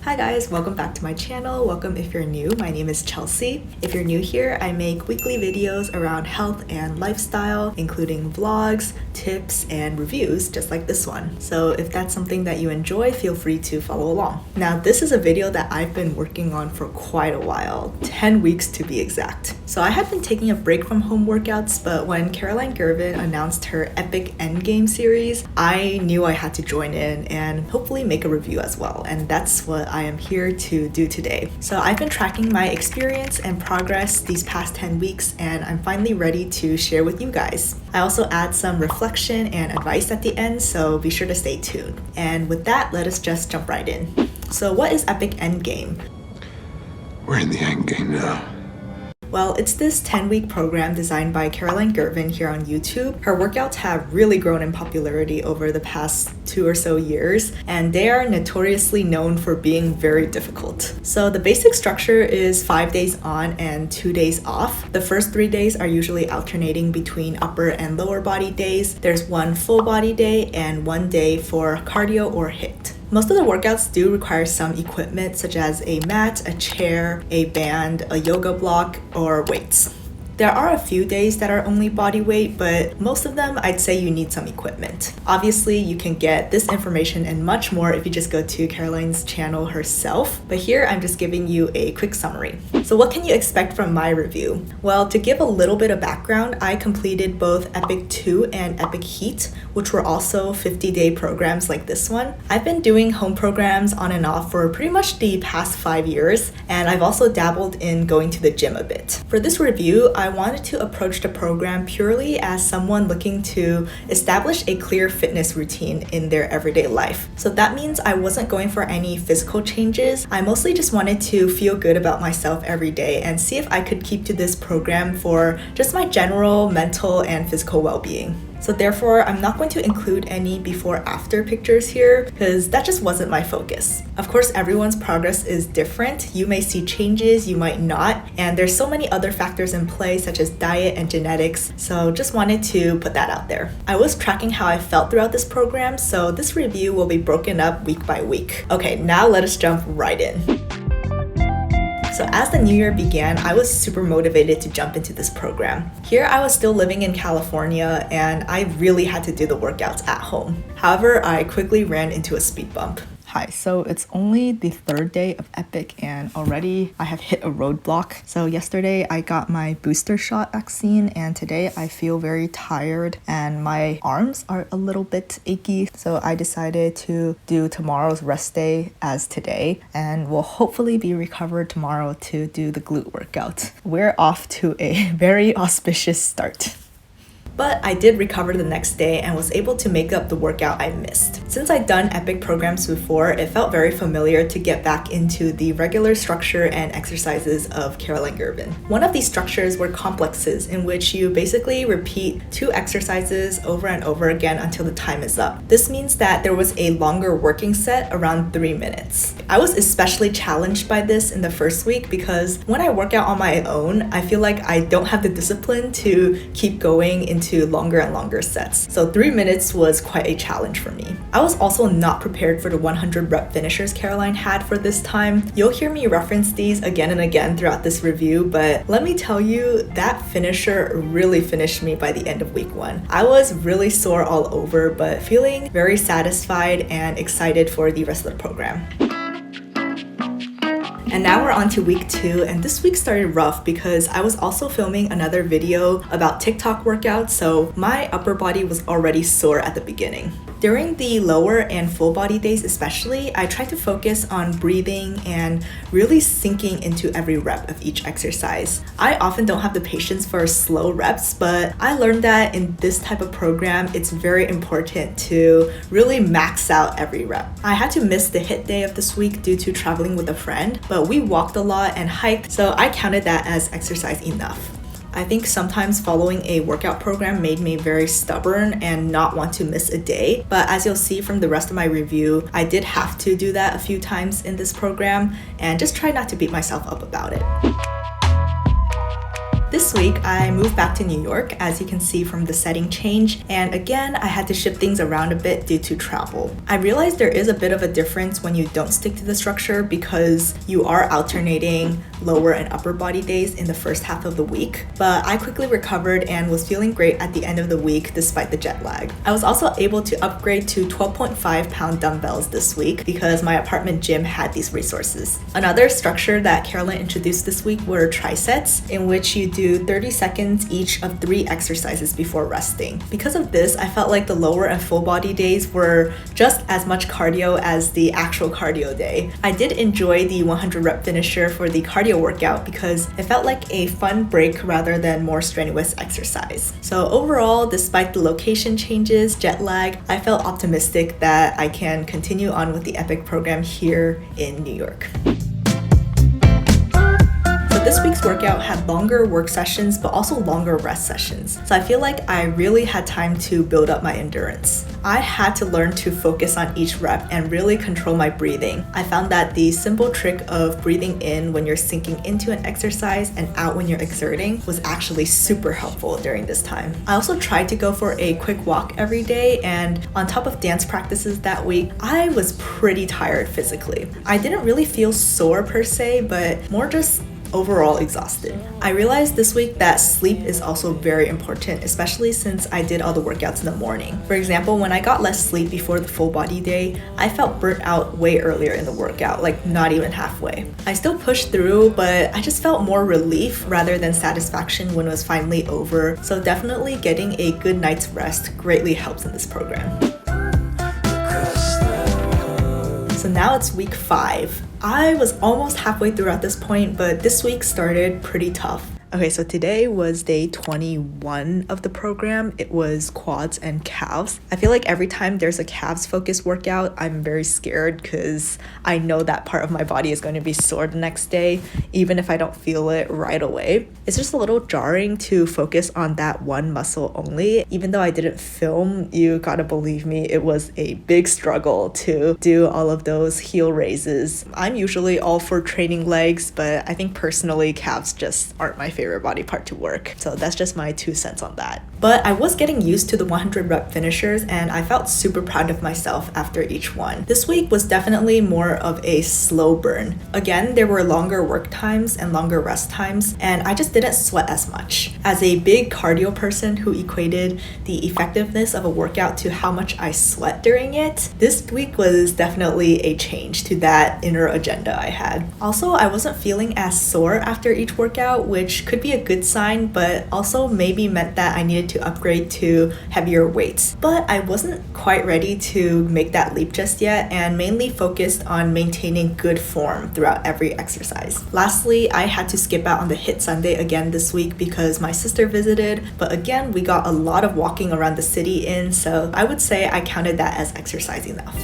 Hi guys, welcome back to my channel. Welcome if you're new. My name is Chelsea. If you're new here, I make weekly videos around health and lifestyle, including vlogs, tips, and reviews, just like this one. So if that's something that you enjoy, feel free to follow along. Now, this is a video that I've been working on for quite a while, 10 weeks to be exact. So I had been taking a break from home workouts, but when Girvan announced her EPIC Endgame series, I knew I had to join in and hopefully make a review as well. And that's what I am here to do today. So I've been tracking my experience and progress these past 10 weeks, and I'm finally ready to share with you guys. I also add some reflection and advice at the end, so be sure to stay tuned. And with that, let us just jump right in. So what is EPIC Endgame? We're in the endgame now. Well, it's this 10-week program designed by Girvan here on YouTube. Her workouts have really grown in popularity over the past 2 or so years, and they are notoriously known for being very difficult. So the basic structure is 5 days on and 2 days off. The first 3 days are usually alternating between upper and lower body days. There's one full body day and 1 day for cardio or HIIT. Most of the workouts do require some equipment such as a mat, a chair, a band, a yoga block, or weights. There are a few days that are only body weight, but most of them I'd say you need some equipment. Obviously, you can get this information and much more if you just go to Caroline's channel herself, but here I'm just giving you a quick summary. So what can you expect from my review? Well, to give a little bit of background, I completed both EPIC 2 and EPIC HEAT, which were also 50-day programs like this one. I've been doing home programs on and off for pretty much the past 5 years, and I've also dabbled in going to the gym a bit. For this review, I wanted to approach the program purely as someone looking to establish a clear fitness routine in their everyday life. So that means I wasn't going for any physical changes. I mostly just wanted to feel good about myself every day and see if I could keep to this program for just my general mental and physical well-being. So therefore, I'm not going to include any before-after pictures here because that just wasn't my focus. Of course, everyone's progress is different. You may see changes, you might not, and there's so many other factors in play such as diet and genetics, so just wanted to put that out there. I was tracking how I felt throughout this program, so this review will be broken up week by week. Okay, now let us jump right in. So as the new year began, I was super motivated to jump into this program. Here I was still living in California and I really had to do the workouts at home. However, I quickly ran into a speed bump. Hi, so it's only the 3rd day of EPIC and already I have hit a roadblock. So yesterday I got my booster shot vaccine and today I feel very tired and my arms are a little bit achy. So I decided to do tomorrow's rest day as today and will hopefully be recovered tomorrow to do the glute workout. We're off to a very auspicious start. But I did recover the next day and was able to make up the workout I missed. Since I'd done EPIC programs before, it felt very familiar to get back into the regular structure and exercises of Girvan. One of these structures were complexes in which you basically repeat 2 exercises over and over again until the time is up. This means that there was a longer working set around 3 minutes. I was especially challenged by this in the first week because when I work out on my own, I feel like I don't have the discipline to keep going into longer and longer sets. So 3 minutes was quite a challenge for me. I was also not prepared for the 100 rep finishers Caroline had for this time. You'll hear me reference these again and again throughout this review, but let me tell you, that finisher really finished me by the end of week 1. I was really sore all over, but feeling very satisfied and excited for the rest of the program. And now we're on to week 2, and this week started rough because I was also filming another video about TikTok workouts, so my upper body was already sore at the beginning. During the lower and full body days especially, I tried to focus on breathing and really sinking into every rep of each exercise. I often don't have the patience for slow reps, but I learned that in this type of program, it's very important to really max out every rep. I had to miss the HIIT day of this week due to traveling with a friend, but we walked a lot and hiked, so I counted that as exercise enough. I think sometimes following a workout program made me very stubborn and not want to miss a day, but as you'll see from the rest of my review, I did have to do that a few times in this program and just try not to beat myself up about it. This week, I moved back to New York, as you can see from the setting change, and again, I had to shift things around a bit due to travel. I realized there is a bit of a difference when you don't stick to the structure because you are alternating lower and upper body days in the first half of the week, but I quickly recovered and was feeling great at the end of the week despite the jet lag. I was also able to upgrade to 12.5 pound dumbbells this week because my apartment gym had these resources. Another structure that Caroline introduced this week were trisets, in which you do 30 seconds each of 3 exercises before resting. Because of this, I felt like the lower and full body days were just as much cardio as the actual cardio day. I did enjoy the 100 rep finisher for the cardio workout because it felt like a fun break rather than more strenuous exercise. So overall, despite the location changes, jet lag, I felt optimistic that I can continue on with the EPIC program here in New York. This week's workout had longer work sessions, but also longer rest sessions. So I feel like I really had time to build up my endurance. I had to learn to focus on each rep and really control my breathing. I found that the simple trick of breathing in when you're sinking into an exercise and out when you're exerting was actually super helpful during this time. I also tried to go for a quick walk every day, and on top of dance practices that week, I was pretty tired physically. I didn't really feel sore per se, but more just overall exhausted. I realized this week that sleep is also very important, especially since I did all the workouts in the morning. For example, when I got less sleep before the full body day, I felt burnt out way earlier in the workout, like not even halfway. I still pushed through, but I just felt more relief rather than satisfaction when it was finally over. So definitely getting a good night's rest greatly helps in this program. So now it's week 5. I was almost halfway through at this point, but this week started pretty tough. Okay, so today was day 21 of the program. It was quads and calves. I feel like every time there's a calves focused workout, I'm very scared because I know that part of my body is going to be sore the next day, even if I don't feel it right away. It's just a little jarring to focus on that one muscle only. Even though I didn't film, you gotta believe me, it was a big struggle to do all of those heel raises. I'm usually all for training legs, but I think personally calves just aren't my favorite body part to work. So that's just my 2 cents on that. But I was getting used to the 100 rep finishers and I felt super proud of myself after each one. This week was definitely more of a slow burn. Again, there were longer work times and longer rest times, and I just didn't sweat as much. As a big cardio person who equated the effectiveness of a workout to how much I sweat during it, this week was definitely a change to that inner agenda I had. Also, I wasn't feeling as sore after each workout, which could be a good sign, but also maybe meant that I needed to upgrade to heavier weights. But I wasn't quite ready to make that leap just yet, and mainly focused on maintaining good form throughout every exercise. Lastly, I had to skip out on the HIIT Sunday again this week because my sister visited, but again, we got a lot of walking around the city in, so I would say I counted that as exercise enough.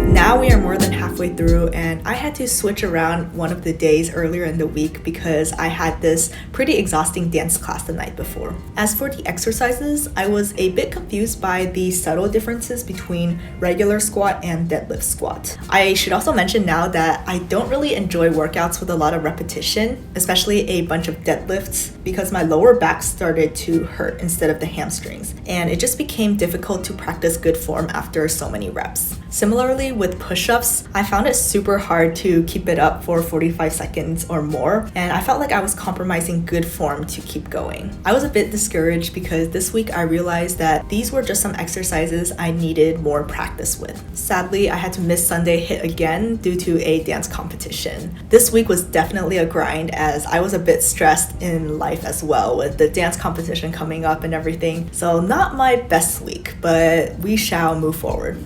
Now we are more than halfway through, and I had to switch around one of the days earlier in the week because I had this pretty exhausting dance class the night before. As for the exercises, I was a bit confused by the subtle differences between regular squat and deadlift squat. I should also mention now that I don't really enjoy workouts with a lot of repetition, especially a bunch of deadlifts, because my lower back started to hurt instead of the hamstrings, and it just became difficult to practice good form after so many reps. Similarly, with push-ups, I found it super hard to keep it up for 45 seconds or more, and I felt like I was compromising good form to keep going. I was a bit discouraged because this week I realized that these were just some exercises I needed more practice with. Sadly, I had to miss Sunday HIIT again due to a dance competition. This week was definitely a grind as I was a bit stressed in life as well with the dance competition coming up and everything. So not my best week, but we shall move forward.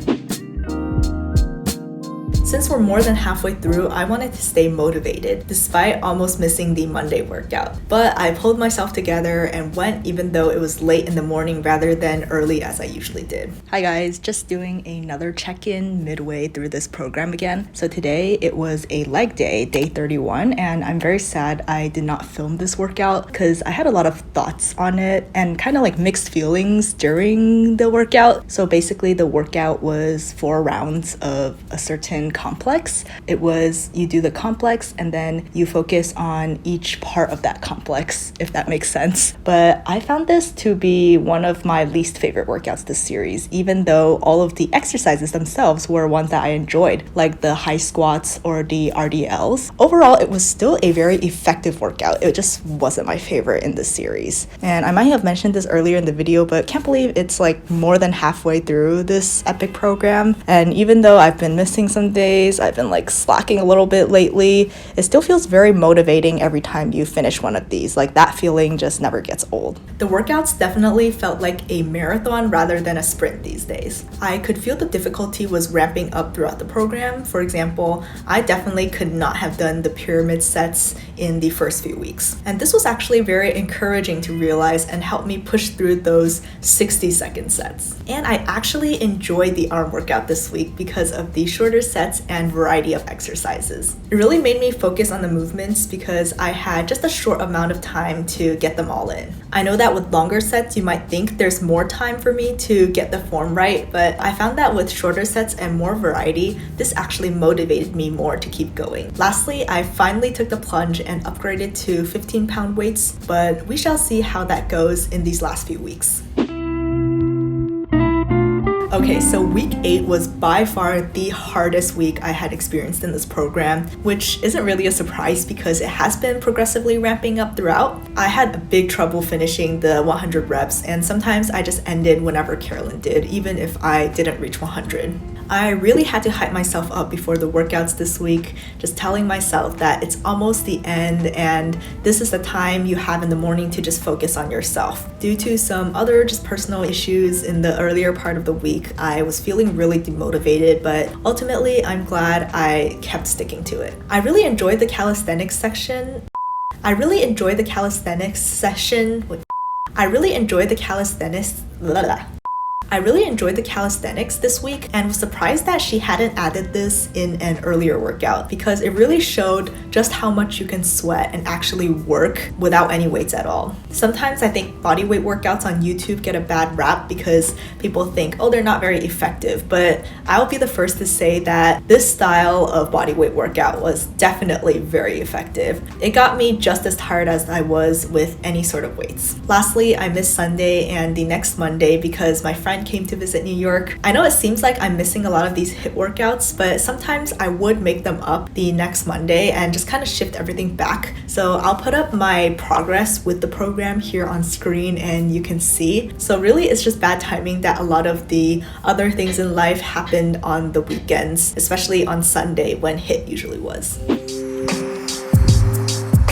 Since we're more than halfway through, I wanted to stay motivated despite almost missing the Monday workout. But I pulled myself together and went even though it was late in the morning rather than early as I usually did. Hi guys, just doing another check-in midway through this program again. So today it was a leg day, day 31, and I'm very sad I did not film this workout because I had a lot of thoughts on it and kind of like mixed feelings during the workout. So basically the workout was 4 rounds of a certain complex. It was you do the complex and then you focus on each part of that complex, if that makes sense. But I found this to be one of my least favorite workouts this series, even though all of the exercises themselves were ones that I enjoyed, like the high squats or the RDLs. Overall, it was still a very effective workout. It just wasn't my favorite in this series. And I might have mentioned this earlier in the video, but can't believe it's like more than halfway through this EPIC program. And even though I've been missing some days, I've been like slacking a little bit lately, it still feels very motivating every time you finish one of these. Like that feeling just never gets old. The workouts definitely felt like a marathon rather than a sprint these days. I could feel the difficulty was ramping up throughout the program. For example, I definitely could not have done the pyramid sets in the first few weeks. And this was actually very encouraging to realize and helped me push through those 60-second sets. And I actually enjoyed the arm workout this week because of the shorter sets and variety of exercises. It really made me focus on the movements because I had just a short amount of time to get them all in. I know that with longer sets, you might think there's more time for me to get the form right, but I found that with shorter sets and more variety, this actually motivated me more to keep going. Lastly, I finally took the plunge and upgraded to 15-pound weights, but we shall see how that goes in these last few weeks. Okay, so week 8 was by far the hardest week I had experienced in this program, which isn't really a surprise because it has been progressively ramping up throughout. I had a big trouble finishing the 100 reps, and sometimes I just ended whenever Carolyn did, even if I didn't reach 100. I really had to hype myself up before the workouts this week, just telling myself that it's almost the end and this is the time you have in the morning to just focus on yourself. Due to some other just personal issues in the earlier part of the week, I was feeling really demotivated, but ultimately I'm glad I kept sticking to it. I really enjoyed the calisthenics session. I really enjoyed the calisthenics this week and was surprised that she hadn't added this in an earlier workout because it really showed just how much you can sweat and actually work without any weights at all. Sometimes I think bodyweight workouts on YouTube get a bad rap because people think, oh, they're not very effective, but I'll be the first to say that this style of bodyweight workout was definitely very effective. It got me just as tired as I was with any sort of weights. Lastly, I missed Sunday and the next Monday because my friend came to visit New York. I know it seems like I'm missing a lot of these HIIT workouts, but sometimes I would make them up the next Monday and just kind of shift everything back. So I'll put up my progress with the program here on screen and you can see. So really it's just bad timing that a lot of the other things in life happened on the weekends, especially on Sunday when HIIT usually was.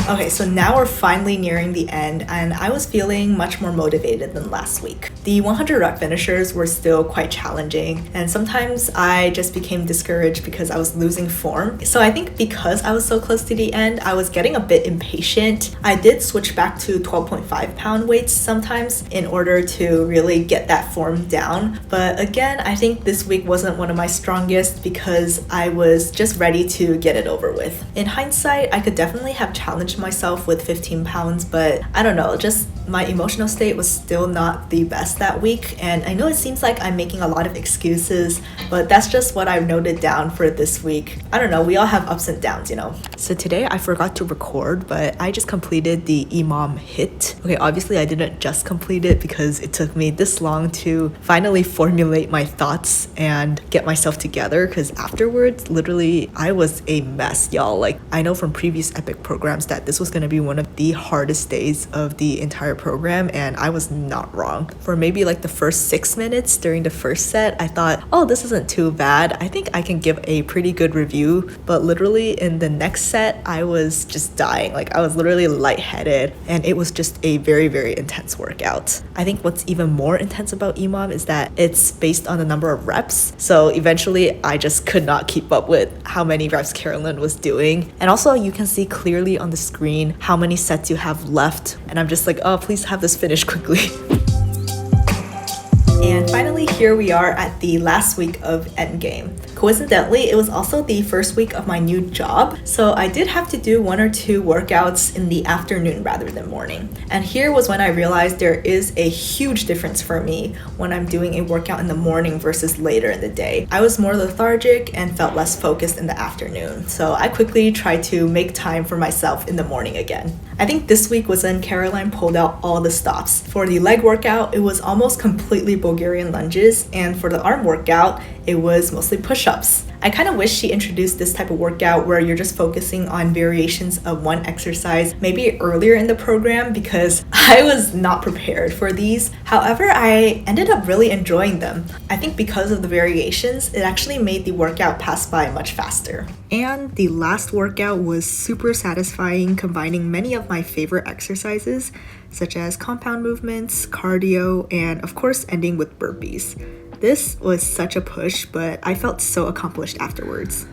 Okay, so now we're finally nearing the end and I was feeling much more motivated than last week. The 100 rep finishers were still quite challenging and sometimes I just became discouraged because I was losing form. So I think because I was so close to the end, I was getting a bit impatient. I did switch back to 12.5 pound weights sometimes in order to really get that form down. But again, I think this week wasn't one of my strongest because I was just ready to get it over with. In hindsight, I could definitely have challenged myself with 15 pounds, but I don't know, just my emotional state was still not the best that week. And I know it seems like I'm making a lot of excuses, but that's just what I've noted down for this week. I don't know, we all have ups and downs, you know. So today I forgot to record, but I just completed the EMOM HIIT. Okay, obviously I didn't just complete it because it took me this long to finally formulate my thoughts and get myself together, because afterwards, literally, I was a mess, y'all. Like, I know from previous EPIC programs that this was going to be one of the hardest days of the entire program, and I was not wrong. For maybe like the first 6 minutes during the first set, I thought, oh, this isn't too bad. I think I can give a pretty good review. But literally in the next set, I was just dying. Like, I was literally lightheaded, and it was just a very, very intense workout. I think what's even more intense about EMOM is that it's based on the number of reps. So eventually, I just could not keep up with how many reps Carolyn was doing. And also, you can see clearly on the screen how many sets you have left. And I'm just like, oh, please have this finished quickly. And finally, here we are at the last week of Endgame. Coincidentally, it was also the first week of my new job, so I did have to do 1 or 2 workouts in the afternoon rather than morning. And here was when I realized there is a huge difference for me when I'm doing a workout in the morning versus later in the day. I was more lethargic and felt less focused in the afternoon, so I quickly tried to make time for myself in the morning again. I think this week was when Caroline pulled out all the stops. For the leg workout, it was almost completely Bulgarian lunges, and for the arm workout, it was mostly push-ups. I kind of wish she introduced this type of workout where you're just focusing on variations of one exercise maybe earlier in the program, because I was not prepared for these. However, I ended up really enjoying them. I think because of the variations, it actually made the workout pass by much faster. And the last workout was super satisfying, combining many of my favorite exercises, such as compound movements, cardio, and of course ending with burpees. This was such a push, but I felt so accomplished afterwards.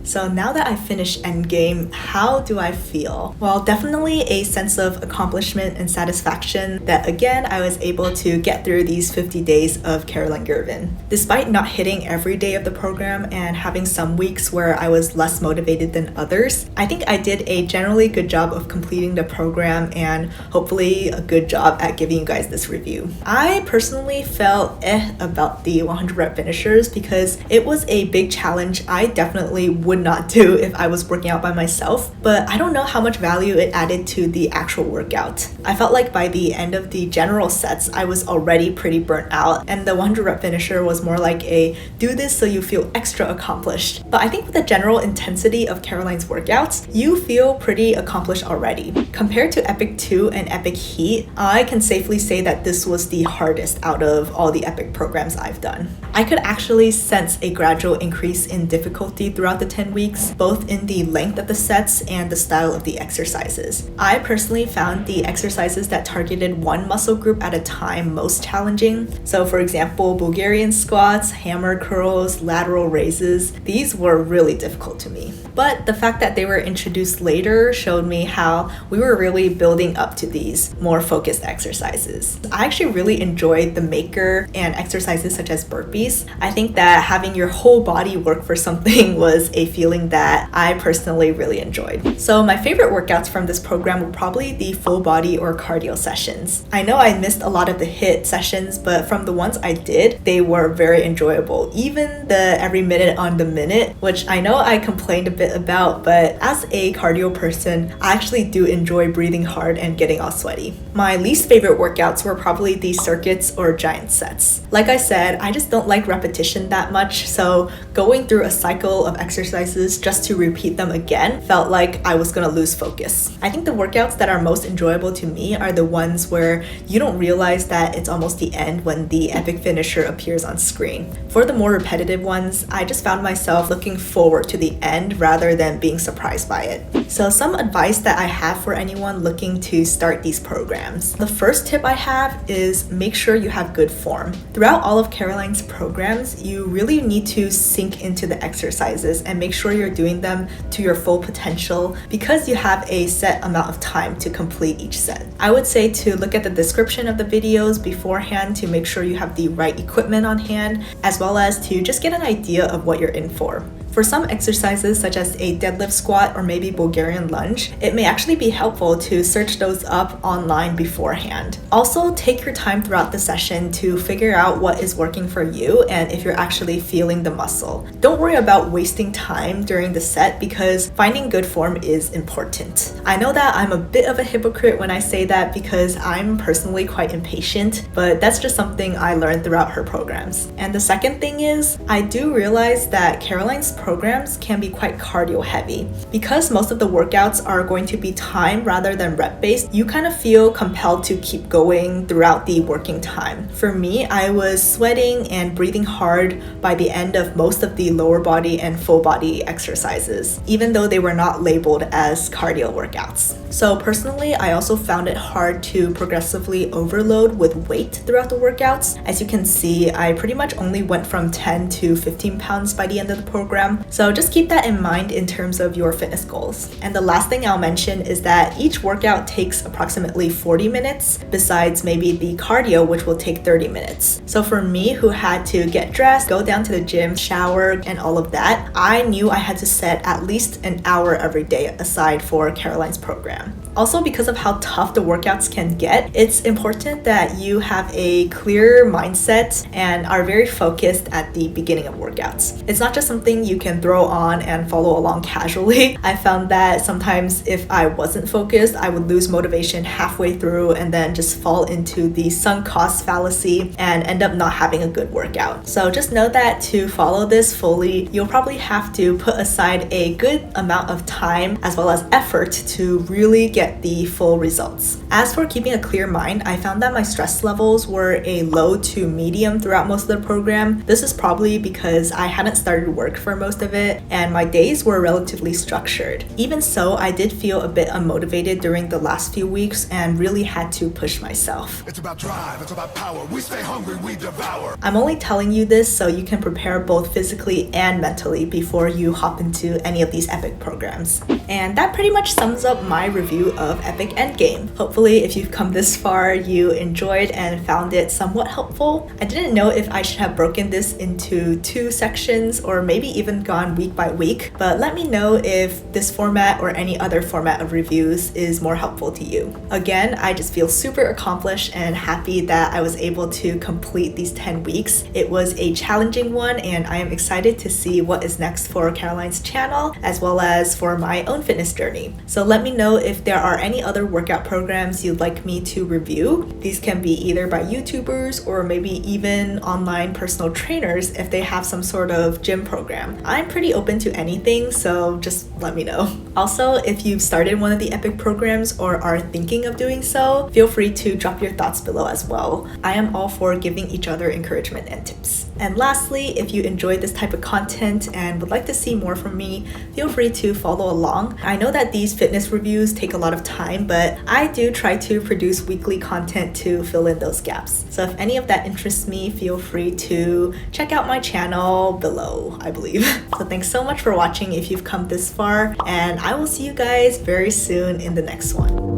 So now that I finished Endgame, how do I feel? Well, definitely a sense of accomplishment and satisfaction that again, I was able to get through these 50 days of Caroline Girvan. Despite not hitting every day of the program and having some weeks where I was less motivated than others, I think I did a generally good job of completing the program and hopefully a good job at giving you guys this review. I personally felt about the 100 rep finishers because it was a big challenge I definitely would not do if I was working out by myself, but I don't know how much value it added to the actual workout. I felt like by the end of the general sets, I was already pretty burnt out, and the 100 rep finisher was more like a do this so you feel extra accomplished. But I think with the general intensity of Caroline's workouts, you feel pretty accomplished already. Compared to EPIC 2 and EPIC Heat, I can safely say that this was the hardest out of all the EPIC programs I've done. I could actually sense a gradual increase in difficulty throughout the 10 weeks, both in the length of the sets and the style of the exercises. I personally found the exercises that targeted one muscle group at a time most challenging. So for example, Bulgarian squats, hammer curls, lateral raises, these were really difficult to me. But the fact that they were introduced later showed me how we were really building up to these more focused exercises. I actually really enjoyed the maker and exercises such as burpees. I think that having your whole body work for something was a feeling that I personally really enjoyed. So my favorite workouts from this program were probably the full body or cardio sessions. I know I missed a lot of the HIIT sessions, but from the ones I did, they were very enjoyable. Even the every minute on the minute, which I know I complained a bit about, but as a cardio person, I actually do enjoy breathing hard and getting all sweaty. My least favorite workouts were probably the circuits or giant sets. Like I said, I just don't like repetition that much, so going through a cycle of exercises just to repeat them again felt like I was gonna lose focus. I think the workouts that are most enjoyable to me are the ones where you don't realize that it's almost the end when the epic finisher appears on screen. For the more repetitive ones, I just found myself looking forward to the end rather than being surprised by it. So some advice that I have for anyone looking to start these programs. The first tip I have is make sure you have good form. Throughout all of Caroline's programs, you really need to sink into the exercises and make sure you're doing them to your full potential because you have a set amount of time to complete each set. I would say to look at the description of the videos beforehand to make sure you have the right equipment on hand, as well as to just get an idea of what you're in for. For some exercises such as a deadlift squat or maybe Bulgarian lunge, it may actually be helpful to search those up online beforehand. Also, take your time throughout the session to figure out what is working for you and if you're actually feeling the muscle. Don't worry about wasting time during the set because finding good form is important. I know that I'm a bit of a hypocrite when I say that because I'm personally quite impatient, but that's just something I learned throughout her programs. And the second thing is, I do realize that Caroline's programs can be quite cardio heavy. Because most of the workouts are going to be time rather than rep based, you kind of feel compelled to keep going throughout the working time. For me, I was sweating and breathing hard by the end of most of the lower body and full body exercises, even though they were not labeled as cardio workouts. So personally, I also found it hard to progressively overload with weight throughout the workouts. As you can see, I pretty much only went from 10 to 15 pounds by the end of the program, program. So just keep that in mind in terms of your fitness goals. And the last thing I'll mention is that each workout takes approximately 40 minutes, besides maybe the cardio, which will take 30 minutes. So for me, who had to get dressed, go down to the gym, shower, and all of that, I knew I had to set at least an hour every day aside for Caroline's program. Also, because of how tough the workouts can get, it's important that you have a clear mindset and are very focused at the beginning of workouts. It's not just something you can throw on and follow along casually. I found that sometimes if I wasn't focused, I would lose motivation halfway through and then just fall into the sunk cost fallacy and end up not having a good workout. So just know that to follow this fully, you'll probably have to put aside a good amount of time as well as effort to really get the full results. As for keeping a clear mind, I found that my stress levels were a low to medium throughout most of the program. This is probably because I hadn't started work for most of it and my days were relatively structured. Even so, I did feel a bit unmotivated during the last few weeks and really had to push myself. It's about drive, it's about power. We stay hungry, we devour. I'm only telling you this so you can prepare both physically and mentally before you hop into any of these EPIC programs. And that pretty much sums up my review of EPIC Endgame. Hopefully, if you've come this far, you enjoyed and found it somewhat helpful. I didn't know if I should have broken this into 2 sections or maybe even gone week by week, but let me know if this format or any other format of reviews is more helpful to you. Again, I just feel super accomplished and happy that I was able to complete these 10 weeks. It was a challenging one and I am excited to see what is next for Caroline's channel as well as for my own fitness journey. So let me know if there are any other workout programs you'd like me to review. These can be either by YouTubers or maybe even online personal trainers if they have some sort of gym program. I'm pretty open to anything, so just let me know. Also, if you've started one of the EPIC programs or are thinking of doing so, feel free to drop your thoughts below as well. I am all for giving each other encouragement and tips. And lastly, if you enjoyed this type of content and would like to see more from me, feel free to follow along. I know that these fitness reviews take a lot of time, but I do try to produce weekly content to fill in those gaps. So if any of that interests me, feel free to check out my channel below, I believe. So thanks so much for watching if you've come this far, and I will see you guys very soon in the next one.